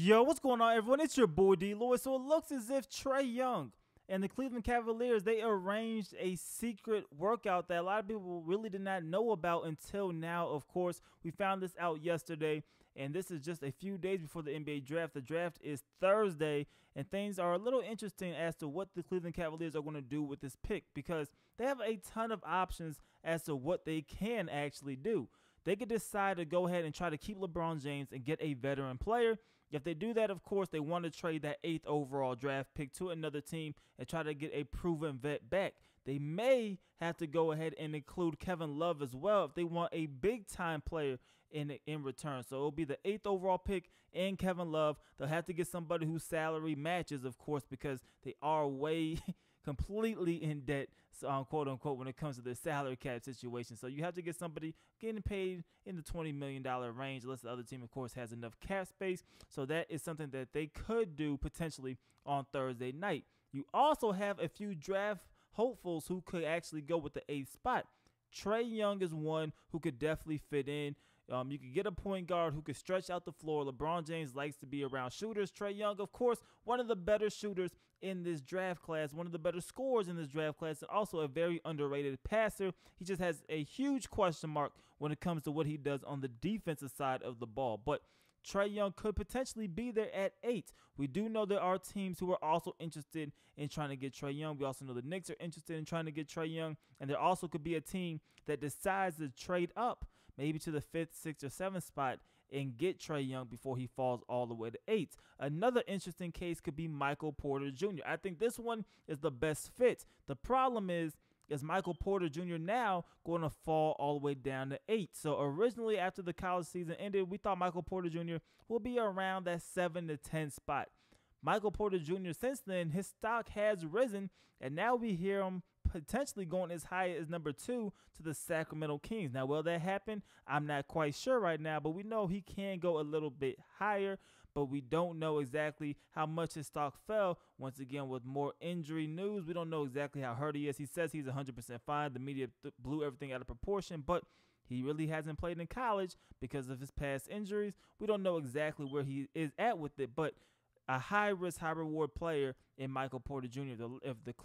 Yo, what's going on, everyone? It's your boy DLloyd. So it looks as if Trae Young and the Cleveland Cavaliers, they arranged a secret workout that a lot of people really did not know about until now. Of course, we found this out yesterday, and this is just a few days before the NBA draft. The draft is Thursday, and things are a little interesting as to what the Cleveland Cavaliers are going to do with this pick, because they have a ton of options as to what they can actually do. They could decide to go ahead and try to keep LeBron James and get a veteran player. If they do that, of course, they want to trade that 8th overall draft pick to another team and try to get a proven vet back. They may have to go ahead and include Kevin Love as well if they want a big-time player in return. So it'll be the 8th overall pick and Kevin Love. They'll have to get somebody whose salary matches, of course, because they are way completely in debt, quote unquote, when it comes to the salary cap situation. So you have to get somebody getting paid in the $20 million range, unless the other team, of course, has enough cap space. So that is something that they could do potentially on Thursday night. You also have a few draft hopefuls who could actually go with the 8th spot. Trae Young is one who could definitely fit in. You could get a point guard who could stretch out the floor. LeBron James likes to be around shooters. Trae Young, of course, one of the better shooters in this draft class, one of the better scorers in this draft class, and also a very underrated passer. He just has a huge question mark when it comes to what he does on the defensive side of the ball. But Trae Young could potentially be there at 8. We do know there are teams who are also interested in trying to get Trae Young. We also know the Knicks are interested in trying to get Trae Young. And there also could be a team that decides to trade up, maybe to the 5th, 6th, or 7th spot and get Trae Young before he falls all the way to 8. Another interesting case could be Michael Porter Jr. I think this one is the best fit. The problem is Michael Porter Jr. now going to fall all the way down to 8. So originally, after the college season ended, we thought Michael Porter Jr. will be around that 7 to 10 spot. Michael Porter Jr., since then, his stock has risen, and now we hear him potentially going as high as number 2 to the Sacramento Kings. Now, will that happen? I'm not quite sure right now, but we know he can go a little bit higher, but we don't know exactly how much his stock fell. Once again, with more injury news, we don't know exactly how hurt he is. He says he's 100% fine. The media blew everything out of proportion, but he really hasn't played in college because of his past injuries. We don't know exactly where he is at with it, but a high-risk, high-reward player in Michael Porter Jr. If the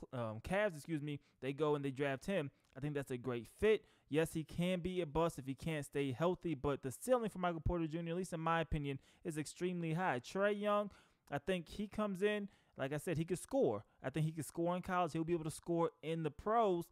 Cavs, they go and they draft him, I think that's a great fit. Yes, he can be a bust if he can't stay healthy, but the ceiling for Michael Porter Jr., at least in my opinion, is extremely high. Trae Young, I think he comes in, like I said, he could score. I think he could score in college. He'll be able to score in the pros.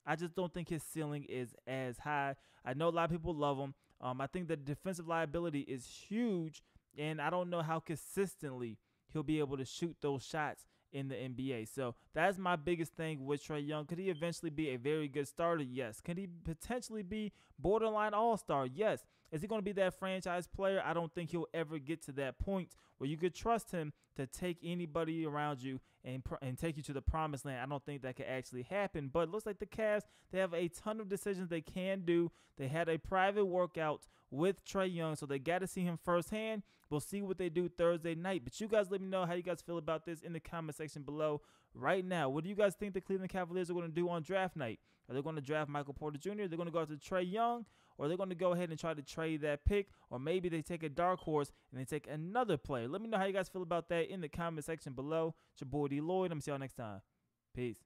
I just don't think his ceiling is as high. I know a lot of people love him. I think the defensive liability is huge, and I don't know how consistently he'll be able to shoot those shots in the NBA. So that's my biggest thing with Trae Young. Could he eventually be a very good starter? Yes. Could he potentially be borderline all-star? Yes. Is he going to be that franchise player? I don't think he'll ever get to that point where you could trust him to take anybody around you and take you to the promised land. I don't think that could actually happen. But it looks like the Cavs, they have a ton of decisions they can do. They had a private workout with Trae Young, so they got to see him firsthand. We'll see what they do Thursday night. But you guys let me know how you guys feel about this in the comment section below right now. What do you guys think the Cleveland Cavaliers are going to do on draft night? Are they going to draft Michael Porter Jr.? They're going to go after Trae Young, or they're going to go ahead and try to trade that pick, or maybe they take a dark horse and they take another player. Let me know how you guys feel about that in the comment section below. It's your boy DLloyd. I'm going to see y'all next time. Peace.